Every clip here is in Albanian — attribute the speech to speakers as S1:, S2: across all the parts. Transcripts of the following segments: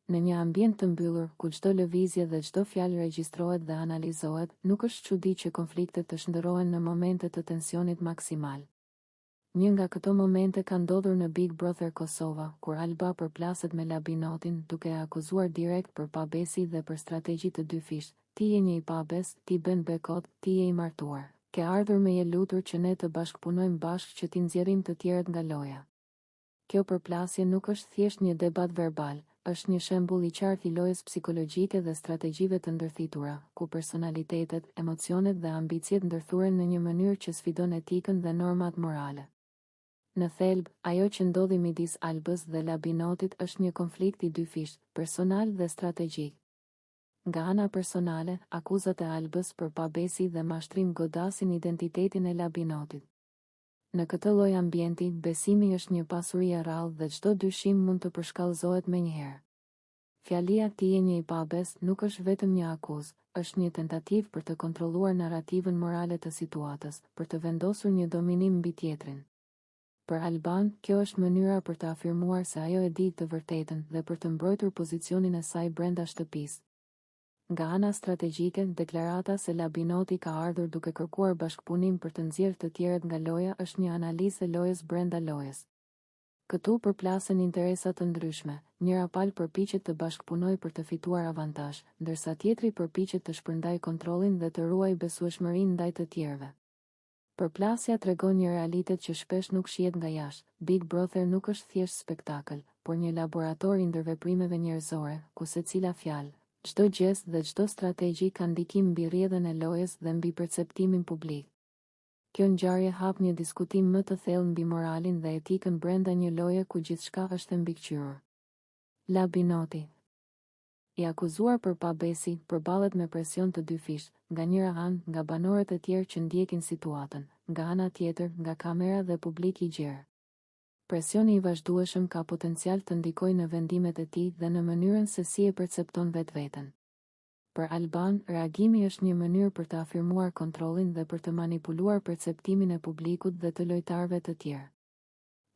S1: Në një ambient të mbyllur, ku çdo lëvizje dhe çdo fjalë regjistrohet dhe analizohet, nuk është çudi që konfliktet të shndërrohen në momente të tensionit maksimal. Një nga këto momente ka ndodhur në Big Brother Kosova, kur Alba përplaset me Labinotin duke e akuzuar direkt për pabesi dhe për strategji të dyfisht. Ti je një i pabes, ti bën bekot, ti je i martuar. Ke ardhur me je lutur që ne të bashkëpunojmë bashkë që ti nxjerrim të tjerët nga loja. Kjo përplasje nuk është thjesht një debat verbal, është një shembull i qartë i lojës psikologjike dhe strategjive të ndërthitura, ku personalitetet, emocionet dhe ambicjet ndërthuren në një mënyrë që sfidon etikën dhe normat morale. Në thelb, ajo që ndodhi midis Albës dhe Labinotit është një konflikt i dyfisht, personal dhe strategjik. Nga ana personale, akuzat e Albës për pabesi dhe mashtrim godasin identitetin e Labinotit. Në këtë lloj ambienti, besimi është një pasuri e rrallë dhe çdo dyshim mund të përshkallëzohet menjëherë. Fjalia ti je një i pabes nuk është vetëm një akuzë, është një tentativë për të kontrolluar narrativën morale të situatës, për të vendosur një dominim mbi tjetrin. Për Alban, kjo është mënyra për të afirmuar se ajo e di të vërtetën dhe për të mbrojtur pozicionin e saj brenda shtëpisë. Nga ana strategjike, deklarata se Labinoti ka ardhur duke kërkuar bashkëpunim për të nxjerrë të tjerët nga loja është një analizë e lojës brenda lojës. Këtu përplasen interesa të ndryshme, njëra palë përpiqet të bashkëpunojë për të fituar avantazh, ndërsa tjetri përpiqet të shpërndajë kontrollin dhe të ruajë besueshmërinë ndaj të tjerëve. Përplasja tregon një realitet që shpesh nuk shihet nga jashtë. Big Brother nuk është thjesht spektakël, por një laborator i ndërveprimeve njerëzore, ku secila fjalë, çdo gest dhe çdo strategji ka ndikim mbi rrjedhën e lojës dhe mbi perceptimin publik. Kjo ngjarje hap një diskutim më të thellë mbi moralin dhe etikën brenda një loje ku gjithçka është e mbikëqyrur. Labinoti, i akuzuar për pabesi, përballet me presion të dyfisht, nga njëra anë nga banorët e tjerë që ndjekin situatën, nga ana tjetër nga kamera dhe publik i gjerë. Presioni i vazhdueshëm ka potencial të ndikojë në vendimet e tij dhe në mënyrën se si e percepton vetveten. Për Alban, reagimi është një mënyrë për të afirmuar kontrollin dhe për të manipuluar perceptimin e publikut dhe të lojtarëve të tjerë.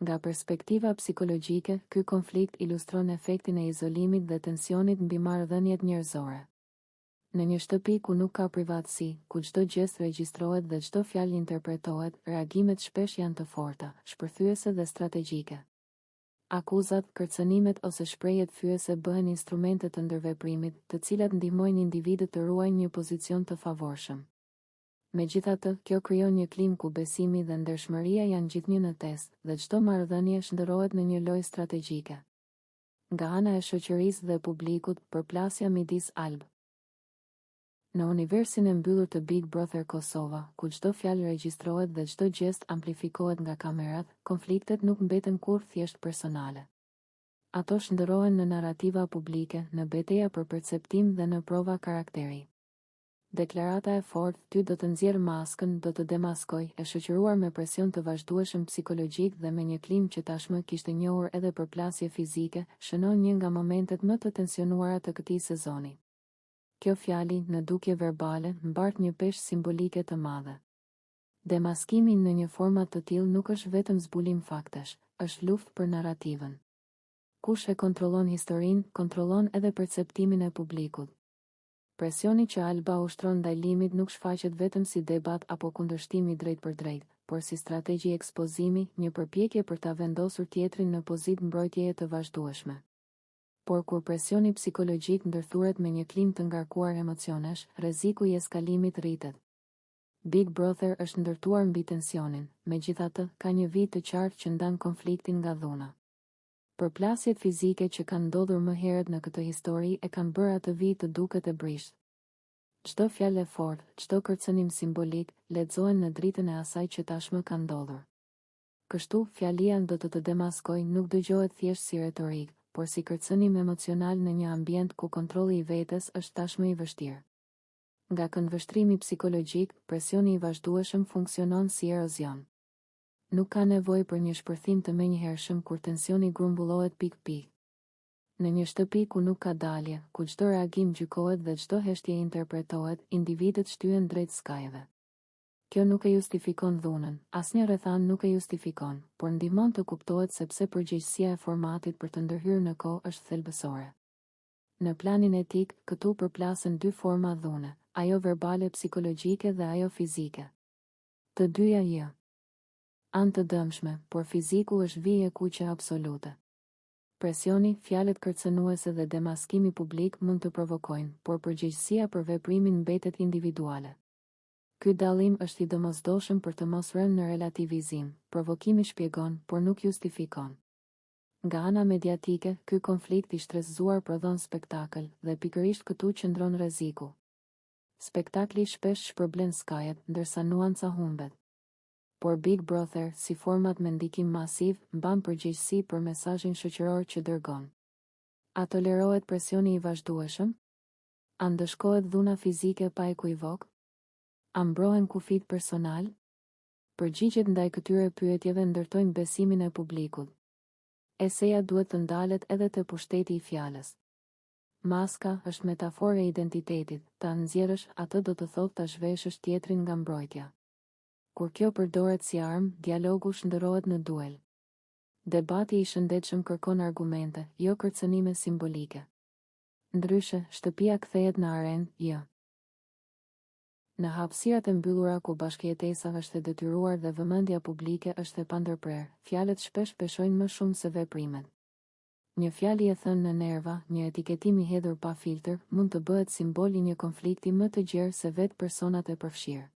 S1: Nga perspektiva psikologjike, ky konflikt ilustron efektin e izolimit dhe tensionit mbi marrëdhëniet njerëzore. Në një shtëpi ku nuk ka privatësi, ku çdo gjest regjistrohet dhe çdo fjalë interpretohet, reagimet shpesh janë të forta, shpërthyese dhe strategjike. Akuzat, kërcënimet ose shprehjet fyese bëhen instrumente të ndërveprimit, të cilat ndihmojnë individët të ruajnë një pozicion të favorshëm. Megjithatë, kjo krijon një klim ku besimi dhe ndershmëria janë gjithnjë në test, dhe çdo marrëdhënie shndërrohet në një lojë strategjike. Nga ana e shoqërisë dhe publikut, përplasja midis Alb. Në universin e mbyllur të Big Brother Kosova, ku çdo fjalë regjistrohet dhe çdo gjest amplifikohet nga kamerat, konfliktet nuk mbeten kurrë thjesht personale. Ato shndërrohen në narrativa publike, në betejë për perceptim dhe në prova karakteri. Deklarata e fortë, ty do të nxjerr maskën, do të demaskoj, e shoqëruar me presion të vazhdueshëm psikologjik dhe me një klim që tashmë kishte njohur edhe përplasje fizike, shënon një nga momentet më të tensionuara të këtij sezoni. Kjo fjali, në dukje verbale, mbart një peshë simbolike të madhe. Demaskimi në një format të tillë nuk është vetëm zbulim faktesh, është luftë për narrativën. Kush e kontrollon historinë, kontrollon edhe perceptimin e publikut. Presioni që Alba ushtron ndaj Limit nuk shfaqet vetëm si debat apo kundërshtim i drejt për drejt, por si strategji ekspozimi, një përpjekje për ta vendosur tjetrin në pozitë mbrojtjeje të vazhdueshme. Por kur presioni psikologjik ndërthuret me një klim të ngarkuar emocionesh, rreziku i eskalimit rritet. Big Brother është ndërtuar mbi tensionin, megjithatë, ka një vit të qartë që ndan konfliktin nga dhuna. Përplasjet fizike që kanë ndodhur më herët në këtë histori e kanë bërë atë vit të duket e brisht. Çdo fjalë e fortë, çdo kërcënim simbolik, lexohen në dritën e asaj që tashmë ka ndodhur. Kështu, fjalia do të demaskojë nuk dëgjohet thjesht si retorik, por si kërcënim emocional në një ambient ku kontrolli i vetes është tashmë i vështirë. Nga këndvështrimi psikologjik, presioni i vazhdueshëm funksionon si erozion. Nuk ka nevojë për një shpërthim të menjëhershëm kur tensioni grumbullohet pikë. Në një shtëpi ku nuk ka dalje, ku çdo reagim gjykohet dhe çdo heshtje interpretohet, individët shtyhen drejt skajeve. Kjo nuk e justifikon dhunën, asnjë rrethan nuk e justifikon, por ndihmon të kuptohet sepse përgjegjësia e formatit për të ndërhyrë në kohë është thelbësore. Në planin etik, këtu përplasën dy forma dhune, ajo verbale psikologjike dhe ajo fizike. Të dyja anë të dëmshme, por fiziku është vije kuqe absolute. Presioni, fjalët kërcënuese dhe demaskimi publik mund të provokojnë, por përgjegjësia për veprimin mbetet individuale. Ky dallim është i domosdoshëm për të mos rënë në relativizim, provokimi shpjegon, por nuk justifikon. Nga ana mediatike, ky konflikt i shtresëzuar prodhon spektakël, dhe pikërisht këtu qëndron rreziku. Spektakli shpesh shpërblen skajet, ndërsa nuanca humbet. Por Big Brother, si format me ndikim masiv, mban përgjegjësi për mesazhin shoqëror që dërgon. A tolerohet presioni i vazhdueshëm? A ndëshkohet dhuna fizike pa ekuivok? A mbrohen kufit personal? Përgjigjet ndaj këtyre pyetjeve ndërtojnë besimin e publikut. Eseja duhet të ndalet edhe te pushteti i fjalës. Maska është metaforë e identitetit, ta nxjerrësh atë do të thotë ta zhveshësh tjetrin nga mbrojtja. Kur kjo përdoret si armë, dialogu shndërrohet në duel. Debati i shëndetshëm kërkon argumente, jo kërcënime simbolike. Ndryshe, shtëpia kthehet në arenë, Në hapësirat e mbyllura ku bashkëjetesa është e detyruar dhe vëmendja publike është e pandërprer, fjalët shpesh peshojnë më shumë se veprimet. Një fjalë e thënë në nerva, një etiketim i hedhur pa filtr, mund të bëhet simbol i një konflikti më të gjerë se vetë personat e përfshirë.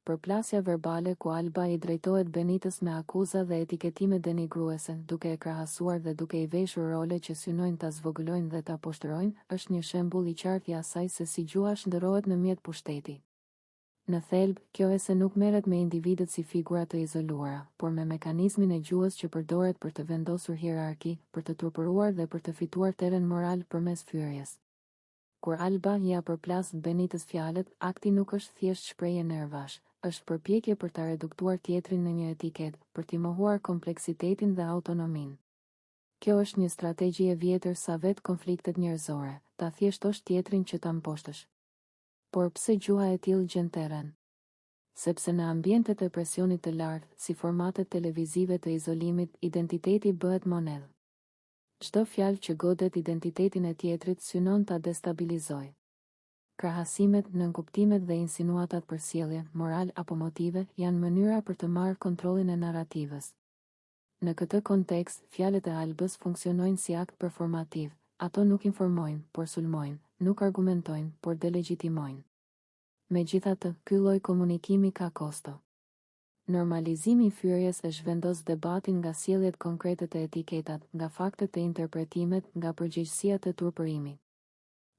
S1: Përplasja verbale ku Alba i drejtohet Benitës me akuza dhe etiketime denigruese, duke e krahasuar dhe duke i veshur role që synojnë ta zvogëlojnë dhe ta poshtërojnë, është një shembull i qartë i asaj se si gjua shndërrohet në mjet pushteti. Në thelb, kjo ese nuk merret me individët si figura të izoluara, por me mekanizmin e gjuhës që përdoret për të vendosur hierarki, për të turpëruar dhe për të fituar teren moral përmes fyrjes. Kur Alba ja përplas Benitës fjalët, akti nuk është thjesht shprehje nervash, është përpjekje për ta reduktuar tjetrin në një etiket, për t'i mohuar kompleksitetin dhe autonominë. Kjo është një strategji e vjetër sa vetë konfliktet njerëzore, ta thjeshtosh tjetrin që ta mposhtësh. Por pse gjuha e tillë gjen terren? Sepse në ambientet e presionit të lartë, si formatet televizive të izolimit, identiteti bëhet monedhë. Çdo fjalë që godet identitetin e tjetrit synon ta destabilizojë. Krahasimet, nënkuptimet dhe insinuatat për sjellje, moral apo motive, janë mënyra për të marrë kontrollin e narrativës. Në këtë kontekst, fjalët e Albës funksionojnë si akt performativ. Ato nuk informojnë, por sulmojnë, nuk argumentojnë, por delegjitimojnë. Megjithatë, ky lloj komunikimi ka kosto. Normalizimi i fyrjes e zhvendos debatin nga sjelljet konkrete të etiketat, nga faktet e interpretimet, nga përgjegjësia të turpërimit.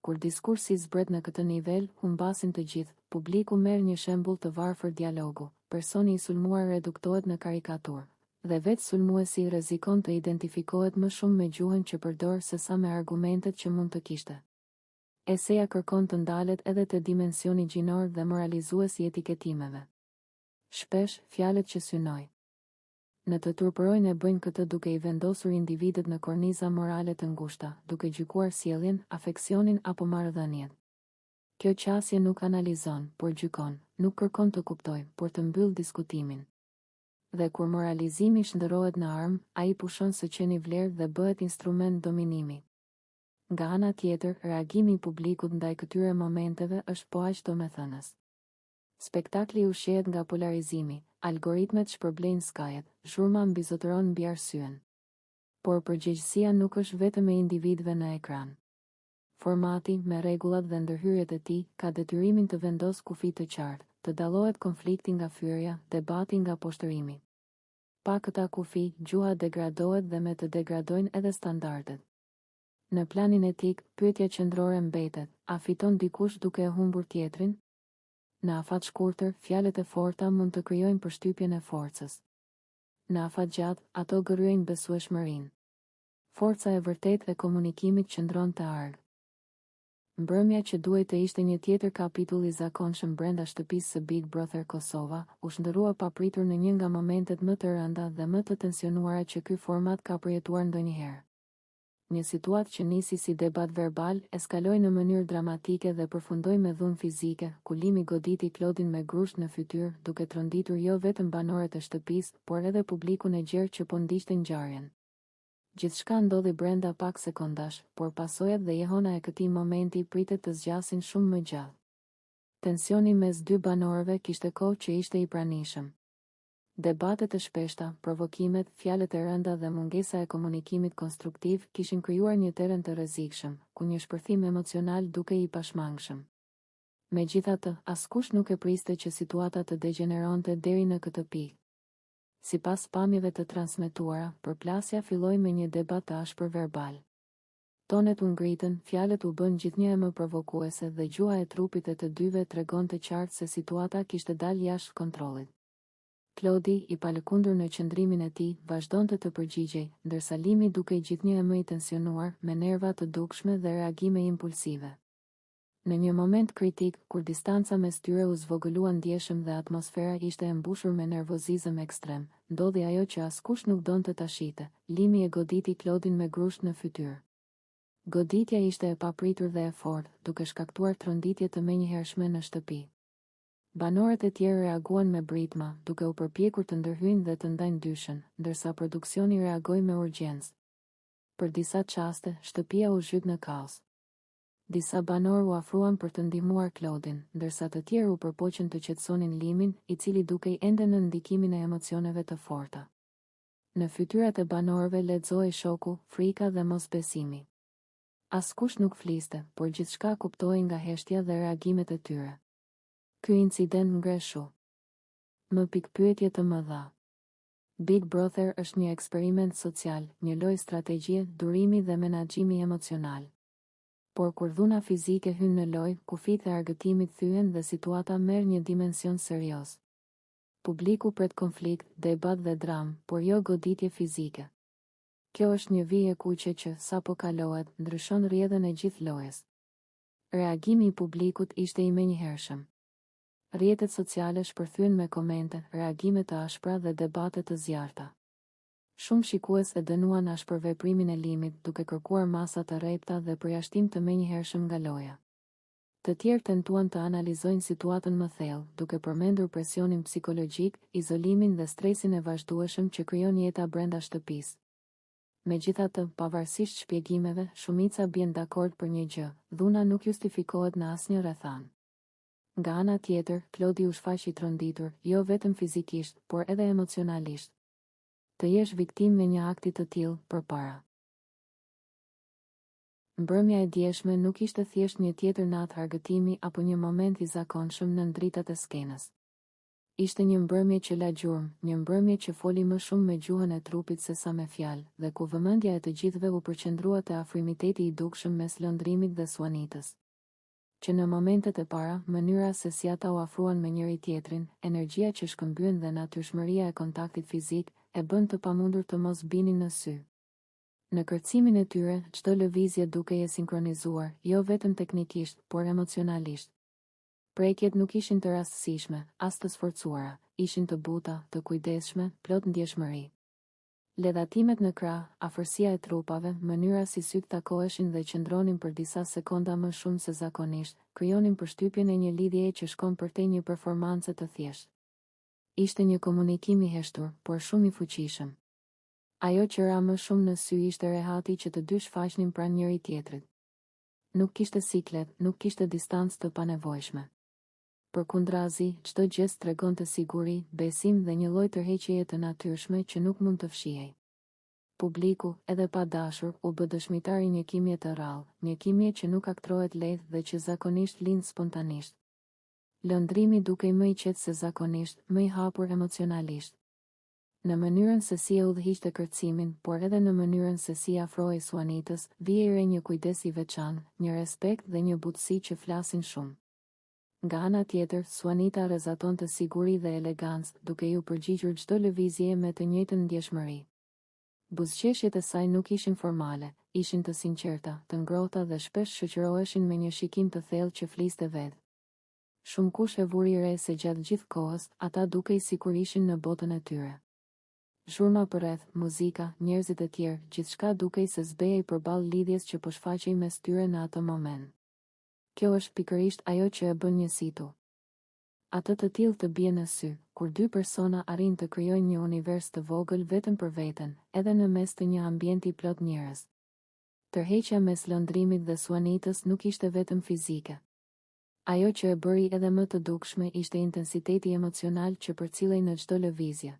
S1: Kur diskursi zbret në këtë nivel, humbasin të gjithë, publiku merr një shembull të varfër dialogu, personi i sulmuar reduktohet në karikaturë. Dhe vetë sulmuesi rrezikon të identifikohet më shumë me gjuhën që përdor se sa me argumentet që mund të kishte. Eseja kërkon të ndalet edhe te dimensioni gjinor dhe moralizues i etiketimeve. Shpesh, fjalët që synojnë në të turpërojnë e bëjnë këtë duke i vendosur individët në korniza morale të ngushta, duke gjykuar sjelljen, afeksionin apo marrëdhënien. Kjo qasje nuk analizon, por gjykon, nuk kërkon të kuptojë, por të mbyll diskutimin. Dhe kur moralizimi shndërrohet në armë, ai pushon së qeni vlerë dhe bëhet instrument dominimi. Nga ana tjetër, reagimi i publikut ndaj këtyre momenteve është po aq domethënës. Spektakli ushqehet nga polarizimi, algoritmet shpërblejnë skajet, zhurma mbizotëron mbi arsyen. Por përgjegjësia nuk është vetëm e individëve në ekran. Formati, me rregullat dhe ndërhyrjet e tij, ka detyrimin të vendosë kufi të qartë, të dallohet konflikti nga fyrja, debati nga poshtërimi. Pa këta kufi, gjuha degradohet dhe me të degradojnë edhe standardet. Në planin etik, pyetja qendrore mbetet, a fiton dikush duke e humbur tjetrin? Në afat shkurtër, fjalët e forta mund të krijojnë përshtypjen e forcës. Në afat gjatë, ato gërryejnë besueshmërinë. Forca e vërtetë e komunikimit qëndron te arg. Mbrëmja që duhej të ishte një tjetër kapitull i zakonshëm brenda shtëpisë së Big Brother Kosova, u shndërrua papritur në një nga momentet më të rënda dhe më të tensionuara që ky format ka përjetuar ndonjëherë. Një situatë që nisi si debat verbal, eskaloi në mënyrë dramatike dhe përfundoi me dhunë fizike, ku Limi goditi Klodin me grusht në fytyrë, duke tronditur jo vetëm banorët e shtëpisë, por edhe publikun e gjerë që po ndiqte ngjarjen. Gjithçka ndodhi brenda pak sekondash, por pasojat dhe jehona e këtij momenti pritet të zgjasin shumë më gjallë. Tensioni mes dy banorëve kishte kohë që ishte i pranishëm. Debatet e shpeshta, provokimet, fjalët e rënda dhe mungesa e komunikimit konstruktiv kishin krijuar një terren të rrezikshëm, ku një shpërthim emocional dukej i pashmangshëm. Megjithatë, askush nuk e priste që situata të degeneronte deri në këtë pikë. Sipas pamjeve të transmetuara, përplasja filloi me një debat të ashpër verbal. Tonet u ngritën, fjalët u bën gjithnjë më provokuese dhe gjuha e trupit e të dyve tregonte qartë se situata kishte dalë jashtë kontrollit. Klodi, i palëkundur në qëndrimin e tij, vazhdonte të përgjigjej, ndërsa Limi dukej gjithnjë më i tensionuar, me nerva të dukshme dhe reagime impulsive. Në një moment kritik, kur distanca mes tyre u zvogëlua ndjeshëm dhe atmosfera ishte e mbushur me nervozizëm ekstrem, ndodhi ajo që askush nuk donte ta shihte. Limi e goditi Klodin me grusht në fytyrë. Goditja ishte e papritur dhe e fortë, duke shkaktuar tronditje të menjëhershme në shtëpi. Banorët e tjerë reaguan me britma, duke u përpjekur të ndërhyjnë dhe të ndajnë dyshën, ndërsa produksioni reagoi me urgjencë. Për disa çaste, shtëpia u zhyt në kaos. Disa banorë u afruan për të ndihmuar Klodin, ndërsa të tjerë u përpoqën të qetësonin Limin, i cili dukej ende në ndikimin e emocioneve të forta. Në fytyrat e banorëve lexohej shoku, frika dhe mosbesimi. Askush nuk fliste, por gjithçka kuptohej nga heshtja dhe reagimet e tyre. Ky incident ngreshu më pikpyetje të mëdha. Big Brother është një eksperiment social, një lojë strategjie, durimi dhe menaxhimi emocional. Por kur dhuna fizike hyn në lojë, kufit e argëtimit thyen dhe situata merr një dimension serioz. Publiku pret konflikt, debat dhe dram, por jo goditje fizike. Kjo është një vijë e kuqe që, sapo kalohet, ndryshon rrjedhën e gjithë lojës. Reagimi i publikut ishte i menjëhershëm. Rrjetet sociale shpërthyen me komente, reagime të ashpra dhe debate të zjarrta. Shumë shikues e dënuan ashpër veprimin e Limit, duke kërkuar masa të rrepta dhe përjashtim të menjëhershëm nga loja. Të tjerë tentuan të analizojnë situatën më thellë, duke përmendur presionin psikologjik, izolimin dhe stresin e vazhdueshëm që krijon jeta brenda shtëpisë. Megjithatë, pavarësisht shpjegimeve, shumica bien dakord për një gjë: dhuna nuk justifikohet në asnjë rrethan. Nga ana tjetër, Klodi u shfaq i tronditur, jo vetëm fizikisht, por edhe emocionalisht. Të jesh viktimë me një akti të tillë përpara. Mbrëmja e djeshme nuk ishte thjesht një tjetër natë argëtimi apo një moment i zakonshëm në dritat e skenës. Ishte një mbrëmje që la gjurmë, një mbrëmje që foli më shumë me gjuhën e trupit se sa me fjalë, dhe ku vëmendja e të gjithëve u përqendrua te afrimiteti i dukshëm mes lëndrimit dhe Suanitës. Që në momentet e para, mënyra se si ata u afruan me njëri tjetrin, energjia që shkëmbyen dhe natyrshmëria e kontaktit fizik, e bën të pamundur të mos binin në sy. Në kërcimin e tyre, çdo lëvizje dukej e sinkronizuar, jo vetëm teknikisht, por emocionalisht. Prekjet nuk ishin të rastësishme, as të sforcuara, ishin të buta, të kujdesshme, plot ndjeshmëri. Ledhatimet në krah, afërsia e trupave, mënyra si sytë takoheshin dhe qëndronin për disa sekonda më shumë se zakonisht, krijonin përshtypjen e një lidhjeje që shkon përtej një performance të thjeshtë. Ishte një komunikim i heshtur, por shumë i fuqishëm. Ajo që ra më shumë në sy ishte rehati që të dy shfaqnin pranë njëri tjetrit. Nuk kishte siklet, nuk kishte distancë të panevojshme. Përkundrazi, çdo gjest tregonte siguri, besim dhe një lloj tërheqjeje të natyrshme që nuk mund të fshihej. Publiku, edhe pa dashur, u bë dëshmitar i një kimje të rrallë, një kimje që nuk aktrohet lehtë dhe që zakonisht lind spontanisht. Lëndrimi dukej më i qetë se zakonisht, më i hapur emocionalisht. Në mënyrën se si e udhëhiqte kërcimin, por edhe në mënyrën se si afrohej Suanitës, vije re një kujdes i veçantë, një respekt dhe një butësi që flasin shumë. Nga ana tjetër, Suanita rrezatonte siguri dhe elegancë, duke ju përgjigjur çdo lëvizje me të njëjtën ndjeshmëri. Buzëqeshjet e saj nuk ishin formale, ishin të sinqerta, të ngrohta dhe shpesh shoqëroheshin me një shikim të thellë që fliste vetë. Shumë kush e vuri re se gjatë gjithë kohës, ata dukej sikur ishin në botën e tyre. Zhurma përreth, muzika, njerëzit e tjerë, gjithçka dukej se zbehej përballë lidhjes që po shfaqej mes tyre në atë moment. Kjo është pikërisht ajo që e bën njësitu. Atë të tillë të bie në sy, kur dy persona arrin të krijojnë një univers të vogël vetëm për veten, edhe në mes të një ambienti plot njerëz. Tërheqja mes lëndrimit dhe suanitës nuk ishte vetëm fizike. Ajo që e bëri edhe më të dukshme ishte intensiteti emocional që përcillej në çdo lëvizje.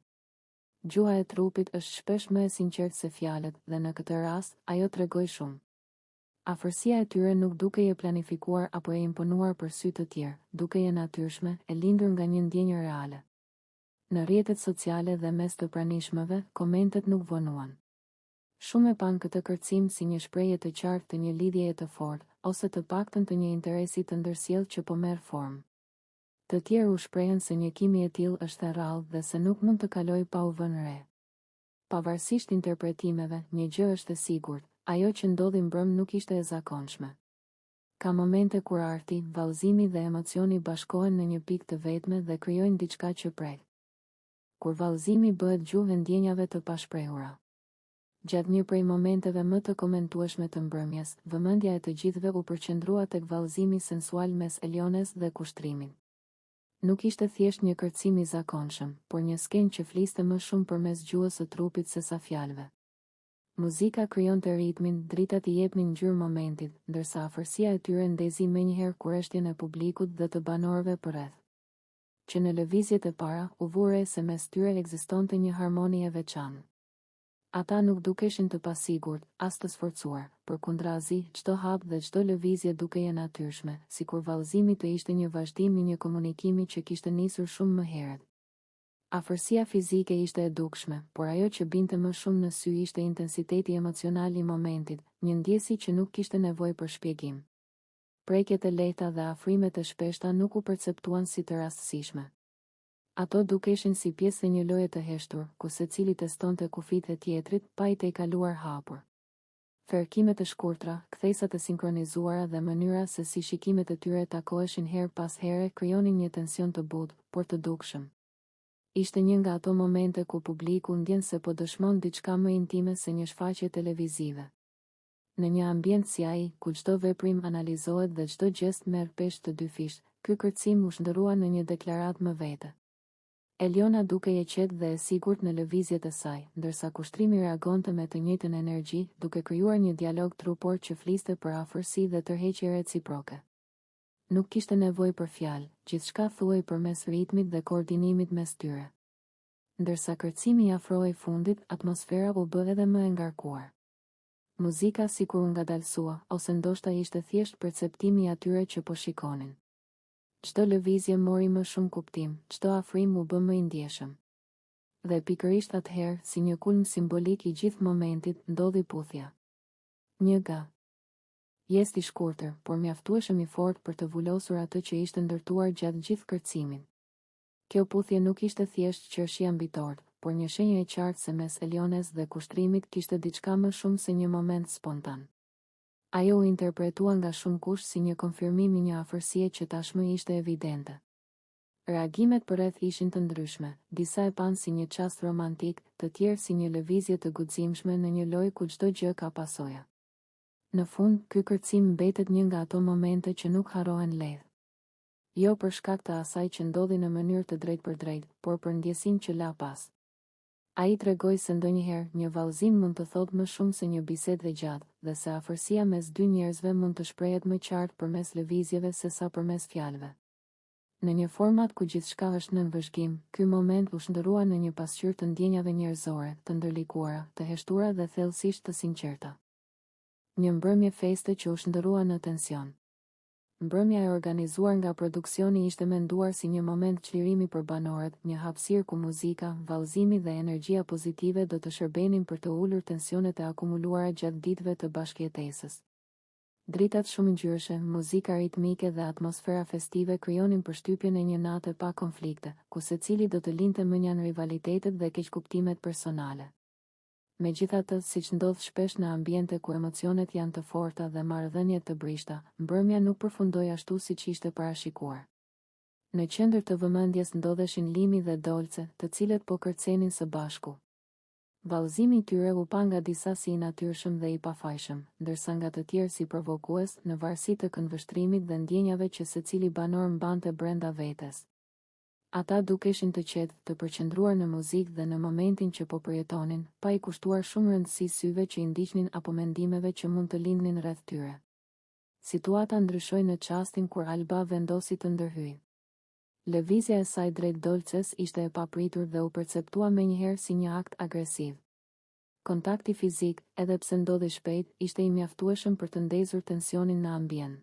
S1: Gjuha e trupit është shpesh më e sinqertë se fjalët dhe në këtë rast, ajo tregoi shumë. Afërsia e tyre nuk dukej e planifikuar apo e imponuar për sy të tjerë, dukej e natyrshme, e lindur nga një ndjenjë reale. Në rrjetet sociale dhe mes të pranishmëve, komentet nuk vonuan. Shumë e pan këtë kërcim si një shprehje të qartë të një lidhjeje të fortë, ose të paktën të një interesi të ndërsjellë që po merr formë. Të tjerë u shprehen se një kimi e tillë është e rrallë dhe se nuk mund të kalojë pa u vënë re. Pavarësisht interpretimeve, një gjë është e sigurt, ajo që ndodhi mbrëm nuk ishte e zakonshme. Ka momente kur arti, vallëzimi dhe emocioni bashkohen në një pikë të vetme dhe krijojnë diçka që prek. Kur vallëzimi bëhet gjuhë e ndjenjave të pashprehura. Gjatë një prej momenteve më të komentueshme të mbrëmjes, vëmendja e të gjithëve u përqendrua tek vallëzimi sensual mes Eliones dhe kushtrimit. Nuk ishte thjesht një kërcim i zakonshëm, por një skenë që fliste më shumë përmes gjuhës së trupit se sa fjalëve. Muzika krijonte ritmin, dritat i jepnin ngjyrë momentit, ndërsa afërsia e tyre ndezi menjëherë kurreshtjen e publikut dhe të banorëve përreth. Që në lëvizjet e para, u vure se mes tyre ekzistonte një harmoni e veçantë. Ata nuk dukeshin të pasigurt, as të sforcuar, përkundrazi, çdo hap dhe çdo lëvizje dukej e natyrshme, sikur vallëzimi të ishte një vazhdim i një komunikimi që kishte nisur shumë më herët. Afërsia fizike ishte e dukshme, por ajo që binte më shumë në sy ishte intensiteti emocional i momentit, një ndjesi që nuk kishte nevojë për shpjegim. Prekjet e lehta dhe afrimet e shpeshta nuk u perceptuan si të rastësishme. Ato dukeshin si pjesë e një loje të heshtur, ku secili testonte kufit e tjetrit, pa i te kaluar hapur. Ferkimet e shkurtra, kthesat e sinkronizuara dhe mënyra se si shikimet e tyre takoheshin her pas here krijonin një tension të butë, por të dukshëm. Ishte një nga ato momente ku publiku ndjen se po dëshmon diçka më intime se një shfaqje televizive. Në një ambient si ai, ku çdo veprim analizohet dhe çdo gjest merr peshë të dyfisht, ky kërcim u shndërrua në një deklaratë më vete. Eliona dukej e qetë dhe e sigurt në lëvizjet e saj, ndërsa kushtrimi reagonte me të njëjtën energji, duke krijuar një dialog trupor që fliste për afërsi dhe tërheqje reciproke. Nuk kishte nevojë për fjalë, gjithçka thuhej përmes ritmit dhe koordinimit mes tyre. Ndërsa kërcimi i afrohej fundit, atmosfera u bë edhe më e ngarkuar. Muzika sikur u ngadalsua, ose ndoshta ishte thjesht perceptimi i atyre që po shikonin. Çdo lëvizje mori më shumë kuptim, çdo afrim u bë më i ndjeshëm. Dhe pikërisht atëherë, si një kulm simbolik i gjithë momentit, ndodhi puthja. Një ga. Jest i shkurtër, por mjaftueshëm i fortë për të vulosur atë që ishte ndërtuar gjatë gjithë kërcimin. Kjo puthje nuk ishte thjesht qershia mbitor, por një shenjë e qartë se mes Eliones dhe kushtrimit kishte diçka më shumë se një moment spontan. Ajo u interpretua nga shumë kush si një konfirmim i një afërsie që tashmë ishte evidente. Reagimet përreth ishin të ndryshme, disa e panë si një çast romantik, të tjerë si një lëvizje të guximshme në një lojë ku çdo gjë ka pasoja. Në fund, ky kërcim mbetet një nga ato momente që nuk harrohen lehtë. Jo për shkak të asaj që ndodhi në mënyrë të drejtë për drejtë, por për ndjesinë që la pas. Ai tregoi se ndonjëherë një vallëzim mund të thotë më shumë se një bisedë e gjatë, dhe se afërsia mes dy njerëzve mund të shprehet më qartë përmes lëvizjeve se sa përmes fjalëve. Në një format ku gjithçka është nën vëzhgim, ky moment u shndërrua në një pasqyrë të ndjenjave njerëzore, të ndërlikuara, të heshtura dhe thellësisht të sinqerta. Një mbrëmje feste që u shndërrua në tension. Mbrëmja e organizuar nga produksioni ishte menduar si një moment çlirimi për banorët, një hapësirë ku muzika, vallëzimi dhe energjia pozitive do të shërbenin për të ulur tensionet e akumuluara gjatë ditëve të bashkëjetesës. Dritat shumë ngjyrëshe, muzika ritmike dhe atmosfera festive krijonin përshtypjen e një nate pa konflikte, ku secili do të linte mënjan rivalitetet dhe keqkuptimet personale. Megjithatë, siç ndodh shpesh në ambiente ku emocionet janë të forta dhe marrëdhëniet të brishta, mbrëmja nuk përfundoi ashtu siç ishte parashikuar. Në qendër të vëmendjes ndodheshin Limi dhe Dolce, të cilët po kërcenin së bashku. Vallëzimi i tyre u pa nga disa si i natyrshëm dhe i pafajshëm, ndërsa nga të tjerë si provokues, në varësi të këndvështrimit dhe ndjenjave që secili banor mbante brenda vetes. Ata dukeshin të qetë, të përqendruar në muzikë dhe në momentin që po përjetonin, pa i kushtuar shumë rëndësi syve që i ndiqnin apo mendimeve që mund të lindnin rreth tyre. Situata ndryshoi në çastin kur Alba vendosi të ndërhyjë. Lëvizja e saj drejt Dolces ishte e papritur dhe u perceptua menjëherë si një akt agresiv. Kontakti fizik, edhe pse ndodhi shpejt, ishte i mjaftueshëm për të ndezur tensionin në ambient.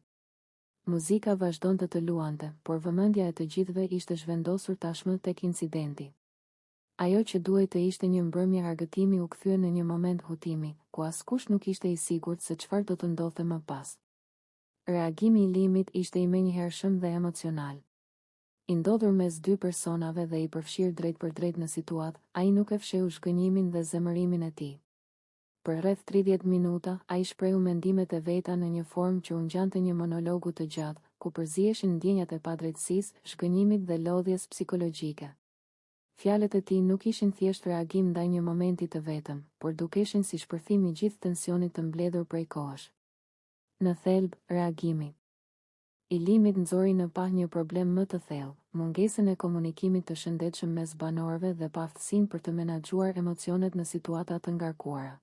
S1: Muzika vazhdonte të luante, por vëmendja e të gjithëve ishte zhvendosur tashmë tek incidenti. Ajo që duhej të ishte një mbrëmje argëtimi u kthye në një moment hutimi, ku askush nuk ishte i sigurt se çfarë do të ndodhte më pas. Reagimi i Limit ishte i menjëhershëm dhe emocional. I ndodhur mes dy personave dhe i përfshirë drejt për drejt në situatë, ai nuk e fsheu zhgënjimin dhe zemërimin e tij. Për rreth 30 minuta, ai shprehu mendimet e veta në një formë që u ngjante një monologu të gjatë, ku përziheshin ndjenjat e padrejtësisë, shgënjimit dhe lodhjes psikologjike. Fjalët e tij nuk ishin thjesht reagim ndaj një momenti të vetëm, por dukeshin si shpërthim i gjithë tensionit të mbledhur prej kohësh. Në thelb, reagimi i Limit nxori në pa një problem më të thellë, mungesën e komunikimit të shëndetshëm mes banorëve dhe paaftësinë për të menaxhuar emocionet në situata të ngarkuara.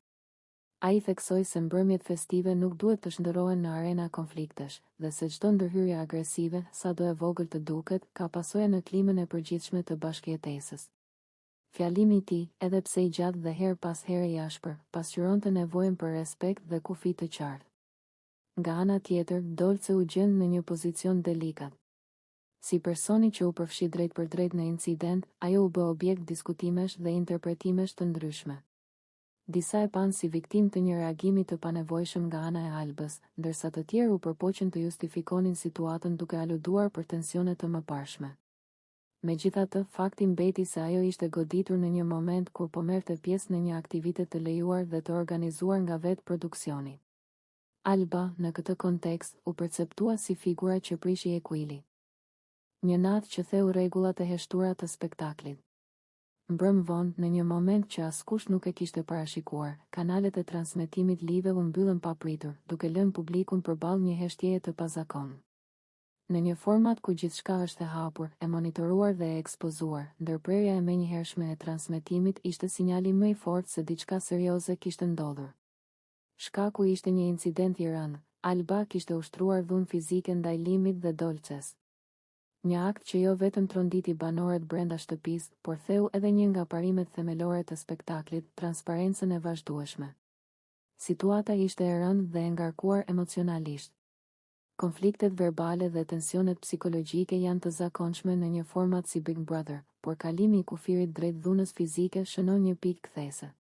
S1: Ai theksoi se mbrëmjet festive nuk duhet të shndërrohen në arena konfliktesh, dhe se çdo ndërhyrje agresive, sado e vogël të duket, ka pasoja në klimën e përgjithshme të bashkëjetesës. Fjalimi i tij, edhe pse i gjatë dhe her pas here i ashpër, pasqyronte nevojën për respekt dhe kufi të qartë. Nga ana tjetër, Dolce u gjend në një pozicion delikat. Si personi që u përfshi drejt për drejt në incident, ajo u bë objekt diskutimesh dhe interpretimesh të ndryshme. Disa e panë si viktim të një reagimi të panevojshëm nga ana e Albës, ndërsa të tjerë u përpoqën të justifikonin situatën duke aluduar për tensione të mëparshme. Megjithatë, fakti mbeti se ajo ishte goditur në një moment kur po merrte pjesë në një aktivitet të lejuar dhe të organizuar nga vetë produksioni. Alba, në këtë kontekst, u perceptua si figura që prishi ekuili. Një natë që theu rregullat e heshtura të spektaklit. Mbrëm vonë, në një moment që askush nuk e kishte parashikuar, kanalet e transmetimit live u mbyllën papritur, duke lënë publikun përballë një heshtjeje të pazakonshme. Në një format ku gjithçka është e hapur, e monitoruar dhe e ekspozuar, ndërprerja e menjëhershme e transmetimit ishte sinjali më i fortë se diçka serioze kishte ndodhur. Shkaku ishte një incident i rënd. Alba kishte ushtruar dhunë fizike ndaj Limit dhe Dolces. Një akt që jo vetëm tronditi banorët brenda shtëpisë, por theu edhe një nga parimet themelore të spektaklit, transparencën e vazhdueshme. Situata ishte e rëndë dhe e ngarkuar emocionalisht. Konfliktet verbale dhe tensionet psikologjike janë të zakonshme në një format si Big Brother, por kalimi i kufirit drejt dhunës fizike shënon një pikë kthese.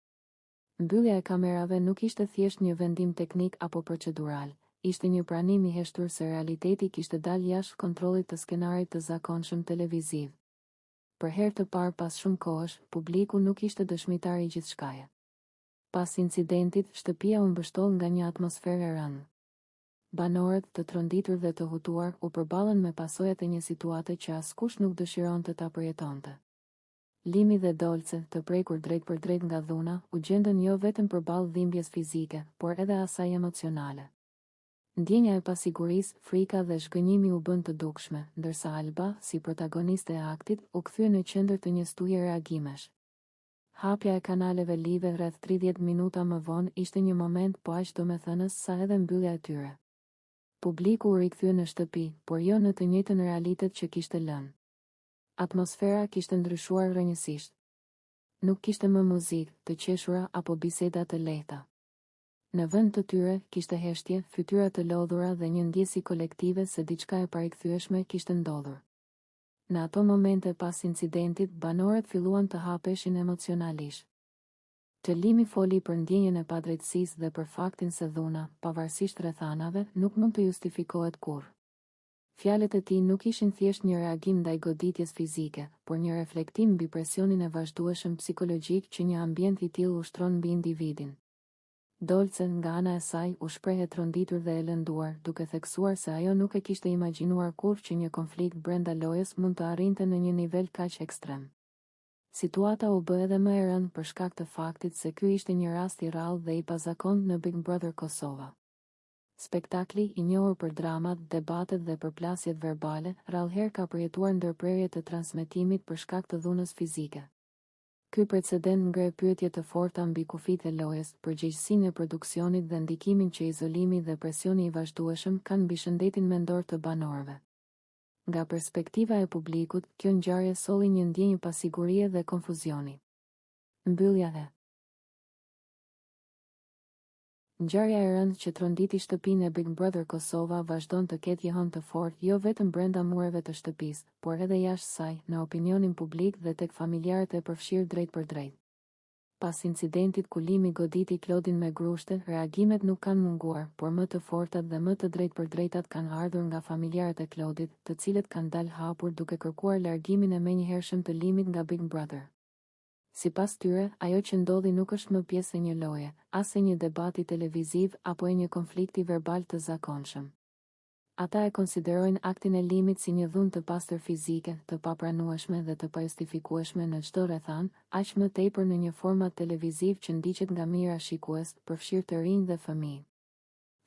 S1: Mbyllja e kamerave nuk ishte thjesht një vendim teknik apo procedural, ishte një pranim i heshtur se realiteti kishte dalë jashtë kontrollit të skenarit të zakonshëm televiziv. Për herë të parë pas shumë kohësh, publiku nuk ishte dëshmitar i gjithçkaje. Pas incidentit, shtëpia u mbështoll nga një atmosferë e rëndë. Banorët, të tronditur dhe të hutuar, u përballën me pasojat e një situate që askush nuk dëshironte ta përjetonte. Limi dhe Dolce, të prekur drejt për drejt nga dhuna, u gjendën jo vetëm përballë dhimbjes fizike, por edhe asaj emocionale. Ndjenja e pasigurisë, frika dhe zhgënjimi u bën të dukshme, ndërsa Alba, si protagoniste e aktit, u kthye në qendër të një stuhje reagimesh. Hapja e kanaleve live rreth 30 minuta më vonë ishte një moment po aq domethënës sa edhe mbyllja e tyre. Publiku u rikthye në shtëpi, por jo në të njëjtën realitet që kishte lënë. Atmosfera kishte ndryshuar rrënjësisht. Nuk kishte më muzikë, të qeshura apo biseda të lehta. Në vend të tyre, kishte heshtje, fytyra të lodhura dhe një ndjesi kolektive se diçka e parikthyer kishte ndodhur. Në ato momente pas incidentit, banorët filluan të hapeshin emocionalisht. Limi foli për ndjenjen e padrejtësisë dhe për faktin se dhuna, pavarësisht rrethanave, nuk mund të justifikohet kurrë. Fjalët e tij nuk ishin thjesht një reagim ndaj goditjes fizike, por një reflektim mbi presionin e vazhdueshëm psikologjik që një ambient i tillë ushtron mbi individin. Dolce, nga ana e saj, u shpreh e tronditur dhe e lënduar, duke theksuar se ajo nuk e kishte imagjinuar kurrë që një konflikt brenda lojës mund të arrinte në një nivel kaq ekstrem. Situata u bë edhe më e rëndë për shkak të faktit se ky ishte një rast i rrallë dhe i pazakontë në Big Brother Kosova. Spektakli, i njohur për dramat, debatet dhe përplasjet verbale, rrallëherë ka përjetuar ndërprerje të transmetimit për shkak të dhunës fizike. Ky precedent ngre pyetje të forta mbi kufitë e lojës, përgjegjësinë e produksionit dhe ndikimin që izolimi dhe presioni i vazhdueshëm kanë mbi shëndetin mendor të banorëve. Nga perspektiva e publikut, kjo ngjarje solli një ndjenjë pasigurie dhe konfuzioni. Mbyllja e ngjarja e rëndë që tronditi shtëpinë e Big Brother Kosova vazhdon të ketë jehon të fortë jo vetëm brenda mureve të shtëpisë, por edhe jashtë saj, në opinionin publik dhe tek familjarët e përfshirë drejt për drejt. Pas incidentit ku Limi goditi Klodin me grushte, reagimet nuk kanë munguar, por më të fortat dhe më të drejt për drejtat kanë ardhur nga familjarët e Klodit, të cilët kanë dalë hapur duke kërkuar largimin e menjëhershëm të Limit nga Big Brother. Sipas tyre, ajo që ndodhi nuk është më pjesë e një loje, as e një debati televiziv apo e një konflikti verbal të zakonshëm. Ata e konsiderojnë aktin e Limit si një dhunë të pastër fizike, të papranueshme dhe të pajustifikueshme në çdo rrethan, aq më tepër në një format televiziv që ndiqet nga mijëra shikues, përfshirë të rinj dhe fëmijë.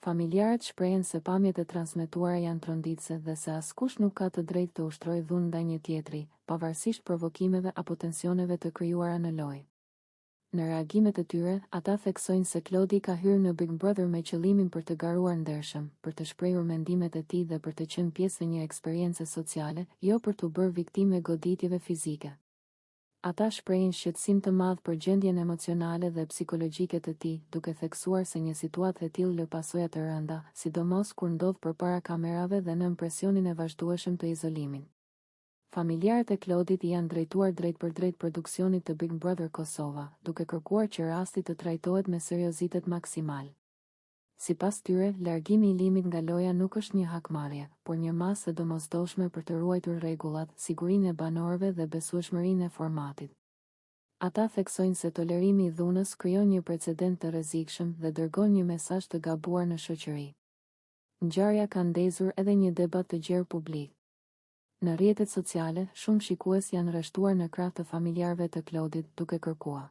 S1: Familjarët shprehen se pamjet e transmetuara janë tronditëse dhe se askush nuk ka të drejtë të ushtrojë dhunë ndaj një tjetri, pavarësisht provokimeve apo tensioneve të krijuara në lojë. Në reagimet e tyre, ata theksojnë se Klodi ka hyrë në Big Brother me qëllimin për të garuar ndershëm, për të shprehur mendimet e tij dhe për të qenë pjesë e një eksperience sociale, jo për t'u bërë viktimë e goditjeve fizike. Ata shprehin shqetësim të madh për gjendjen emocionale dhe psikologjike të tij, duke theksuar se një situatë e tillë lë pasoja të rënda, sidomos kur ndodh përpara kamerave dhe nën presionin e vazhdueshëm të izolimin. Familjarët e Klodit janë drejtuar drejt për drejt produksionit të Big Brother Kosova, duke kërkuar që rasti të trajtohet me seriozitet maksimal. Sipas tyre, largimi i Limit nga loja nuk është një hakmarrje, por një masë e domosdoshme për të ruajtur rregullat, sigurinë e banorëve dhe besueshmërinë e formatit. Ata theksojnë se tolerimi i dhunës krijon një precedent të rrezikshëm dhe dërgon një mesazh të gabuar në shoqëri. Ngjarja ka ndezur edhe një debat të gjerë publik. Në rrjetet sociale, shumë shikues janë rreshtuar në krah të familjarëve të Klodit, duke kërkuar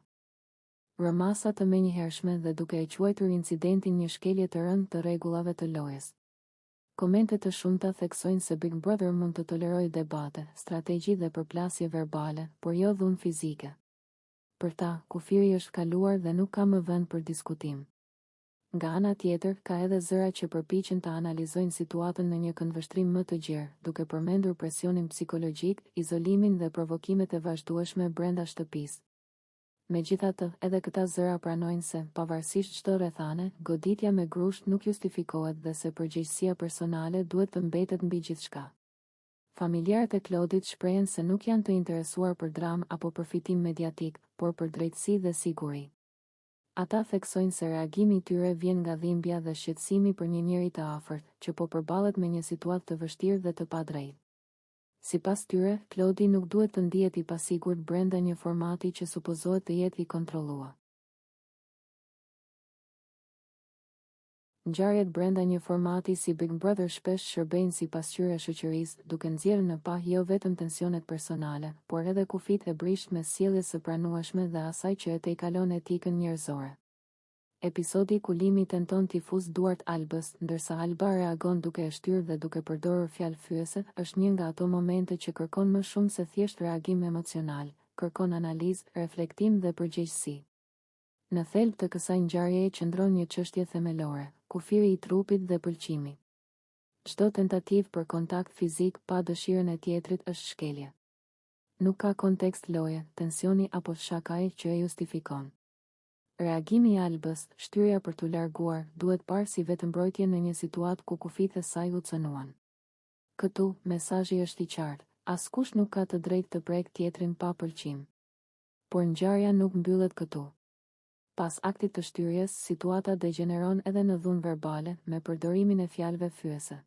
S1: rëmasa të menjëhershme dhe duke e quajtur incidentin një shkelje të rëndë të rregullave të lojës. Komente të shumta theksojnë se Big Brother mund të tolerojë debate, strategji dhe përplasje verbale, por jo dhunë fizike. Për ta, kufiri është kaluar dhe nuk ka më vend për diskutim. Nga ana tjetër, ka edhe zëra që përpiqen të analizojnë situatën në një këndvështrim më të gjerë, duke përmendur presionin psikologjik, izolimin dhe provokimet e vazhdueshme brenda shtëpisë. Megjithatë, edhe këta zëra pranojnë se, pavarësisht çdo rrethane, goditja me grusht nuk justifikohet dhe se përgjegjësia personale duhet të mbetet mbi gjithçka. Familjarët e Klodit shprehen se nuk janë të interesuar për dramë apo përfitim mediatik, por për drejtësi dhe siguri. Ata theksojnë se reagimi i tyre vjen nga dhimbja dhe shqetësimi për një njeri të afërt, që po përballet me një situatë të vështirë dhe të padrejtë. Sipas tyre, Klodi nuk duhet të ndihet i pasigurt brenda një formati që supozohet të jetë i kontrolluar. Ngjarjet brenda një formati si Big Brother shpesh shërbejnë si pasqyrë e shoqërisë, duke nxjerrë në pa jo vetëm tensionet personale, por edhe kufit e brisht me sjelljes së pranueshme dhe asaj që e tejkalon etikën njerëzore. Episodi ku Limi tenton t'i fuzë duart Albës, ndërsa Alba reagon duke e shtyrë dhe duke përdorur fjalë fyese, është një nga ato momente që kërkon më shumë se thjesht reagim emocional, kërkon analizë, reflektim dhe përgjegjësi. Në thelb të kësaj ngjarjeje qëndron një çështje themelore, kufiri i trupit dhe pëlqimi. Çdo tentativë për kontakt fizik pa dëshirën e tjetrit është shkelje. Nuk ka kontekst loje, tensioni apo shakaje që e justifikon. Reagimi i Albës, shtyrja për t'u larguar, duhet parë si vetëmbrojtje në një situatë ku kufit e saj u cënuan. Këtu, mesazhi është i qartë, askush nuk ka të drejtë të prek tjetrin pa pëlqim. Por ngjarja nuk mbyllet këtu. Pas aktit të shtyrjes, situata degeneron edhe në dhunë verbale, me përdorimin e fjalëve fyese.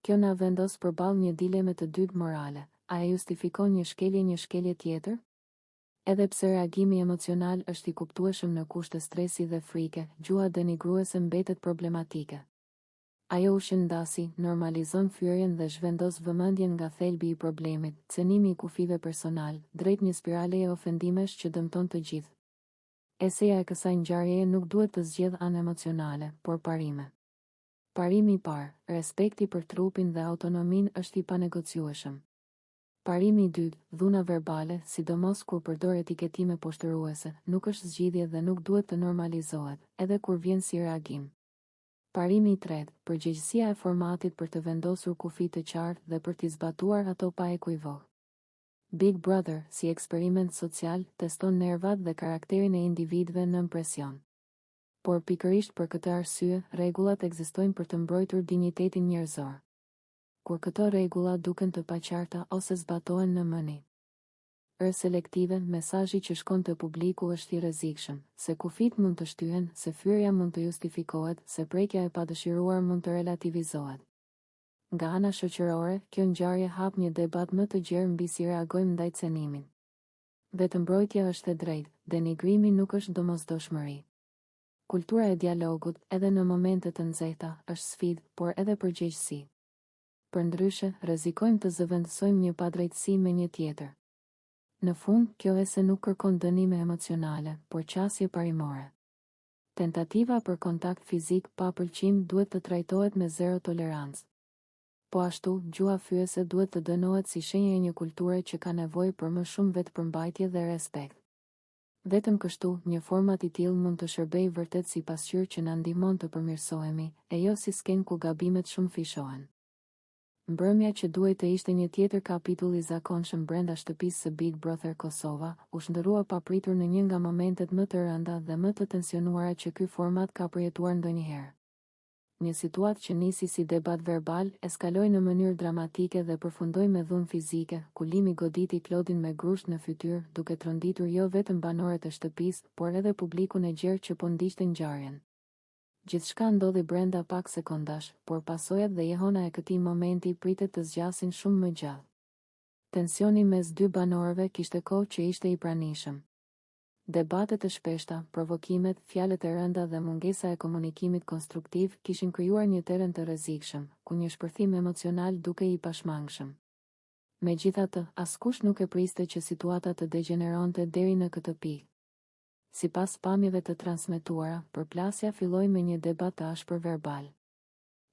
S1: Kjo na vendos përballë një dileme të dytë morale, a e justifikon një shkelje tjetër? Edhe pse reagimi emocional është i kuptueshëm në kushte stresi dhe frike, gjuha denigruese mbetet problematike. Ajo ushqendasi, normalizon fyrjen dhe zhvendos vëmendjen nga thelbi i problemit, cënimi i kufive personal, drejt një spiraleje ofendimesh që dëmton të gjithë. Eseja e kësaj ngjarjeje nuk duhet të zgjedhë anë emocionale, por parime. Parimi i parë, respekti për trupin dhe autonominë është i panegociueshëm. Parimi i dytë, dhuna verbale, sidomos kur përdor etiketime poshtëruese, nuk është zgjidhje dhe nuk duhet të normalizohet, edhe kur vjen si reagim. Parimi i tretë, përgjegjësia e formatit për të vendosur kufi të qartë dhe për t'i zbatuar ato pa ekuivok. Big Brother, si eksperiment social, teston nervat dhe karakterin e individëve nën presion. Por pikërisht për këtë arsye, rregullat ekzistojnë për të mbrojtur dinjitetin njerëzor. Kur këto rregulla duken të paqarta ose zbatohen në mëny selektive, mesazhi që shkon te publiku është i rrezikshëm, se kufit mund të shtyhen, se fyerja mund të justifikohet, se prekja e padëshiruar mund të relativizohet. Nga ana shoqërore, kjo ngjarje hap një debat më të gjerë mbi si reagojmë ndaj cenimin. Vetëmbrojtja është e drejtë, denigrimi nuk është domosdoshmëri. Kultura e dialogut, edhe në momente të nxehta, është sfidë, por edhe përgjegjësi. Përndryshe, rrezikojmë të zëvendësojmë një padrejtësi me një tjetër. Në fund, kjo ese nuk kërkon dënime emocionale, por qasje parimore. Tentativa për kontakt fizik pa pëlqim duhet të trajtohet me zero tolerancë. Po ashtu, gjuha fyese duhet të dënohet si shenjë e një kulture që ka nevojë për më shumë vetëpërmbajtje dhe respekt. Vetëm kështu, një format i tillë mund të shërbejë vërtet si pasqyrë që na ndihmon të përmirësohemi, e jo si skenë ku gabimet shumë fishohen. Mbrëmja që duhet të ishte një tjetër kapitull i zakonshëm brenda shtëpisë së Big Brother Kosova, u shndërrua papritur në një nga momentet më të rënda dhe më të tensionuara që ky format ka përjetuar ndonjëherë. Një situatë që nisi si debat verbal, eskaloi në mënyrë dramatike dhe përfundoi me dhunë fizike, ku Limi goditi Klodin me grusht në fytyrë, duke tronditur jo vetëm banorët e shtëpisë, por edhe publikun e gjerë që po ndiqte ngjarjen. Gjithçka ndodhi brenda pak sekondash, por pasojat dhe jehona e këtij momenti pritet të zgjasin shumë më gjallë. Tensioni mes dy banorëve kishte kohë që ishte i pranishëm. Debatet e shpeshta, provokimet, fjalët e rënda dhe mungesa e komunikimit konstruktiv kishin krijuar një terren të rrezikshëm, ku një shpërthim emocional dukej i pashmangshëm. Megjithatë, askush nuk e priste që situata të degeneronte deri në këtë pikë. Sipas pamjeve të transmetuara, përplasja filloi me një debat të ashpër verbal.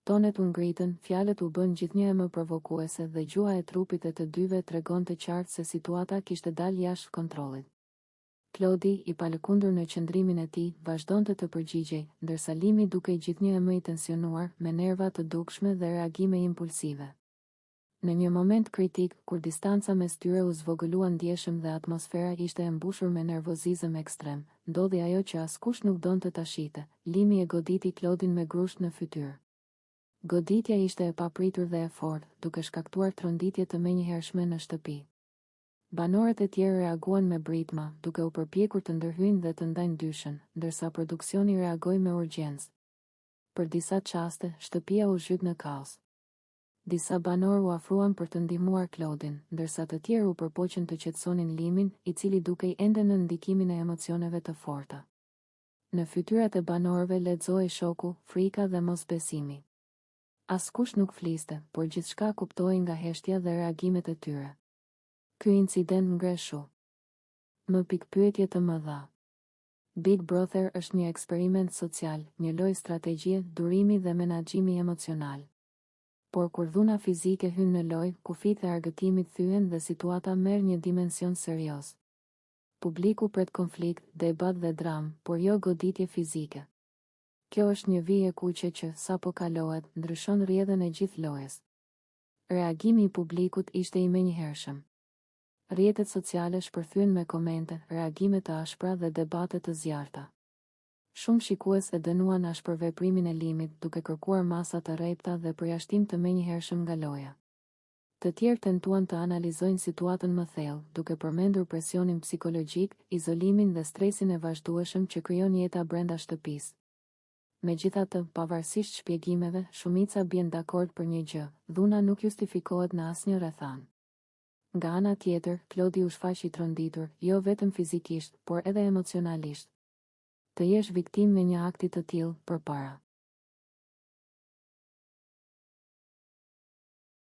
S1: Tonet u ngritën, fjalët u bën gjithnjë më provokuese dhe gjuha e trupit e të dyve tregonte qartë se situata kishte dalë jashtë kontrollit. Klodi, i palëkundur në qëndrimin e tij, vazhdonte të përgjigjej, ndërsa Limi dukej gjithnjë më i tensionuar, me nerva të dukshme dhe reagime impulsive. Në një moment kritik, kur distanca mes tyre u zvogëlua ndjeshëm dhe atmosfera ishte e mbushur me nervozizëm ekstrem, ndodhi ajo që askush nuk donte ta shihte. Limi e goditi Klodin me grusht në fytyrë. Goditja ishte e papritur dhe e fortë, duke shkaktuar tronditje të menjëhershme në shtëpi. Banorët e tjerë reaguan me britma, duke u përpjekur të ndërhyjnë dhe të ndajnë dyshën, ndërsa produksioni reagoi me urgjencë. Për disa çaste, shtëpia u zhyt në kaos. Disa banorë u afruan për të ndihmuar Klodin, ndërsa të tjerë u përpoqën të qetësonin Limin, i cili dukej ende në ndikimin e emocioneve të forta. Në fytyrat e banorëve lexohej shoku, frika dhe mosbesimi. Askush nuk fliste, por gjithçka kuptohej nga heshtja dhe reagimet e tyre. Ky incident ngreshu më pikpyetje të mëdha. Big Brother është një eksperiment social, një lojë strategjie, durimi dhe menaxhimi emocional. Por kur dhuna fizike hyn në lojë, kufit e argëtimit thyen dhe situata merr një dimension serioz. Publiku pret konflikt, debat dhe dramë, por jo goditje fizike. Kjo është një vijë e kuqe që, sapo kalohet, ndryshon rrjedhën e gjithë lojës. Reagimi i publikut ishte i menjëhershëm. Rrjetet sociale shpërthyen me komente, reagime të ashpra dhe debate të zjarrta. Shumë shikues e dënuan ashpër veprimin e Limit, duke kërkuar masa të rrepta dhe përjashtim të menjëhershëm nga loja. Të tjerë tentuan të analizojnë situatën më thellë, duke përmendur presionin psikologjik, izolimin dhe stresin e vazhdueshëm që krijon jeta brenda shtëpisë. Megjithatë, pavarësisht shpjegimeve, shumica bien dakord për një gjë: dhuna nuk justifikohet në asnjë rrethan. Nga ana tjetër, Klodi u shfaq i tronditur, jo vetëm fizikisht, por edhe emocionalisht. Të jesh viktimë në një akti të tillë, përpara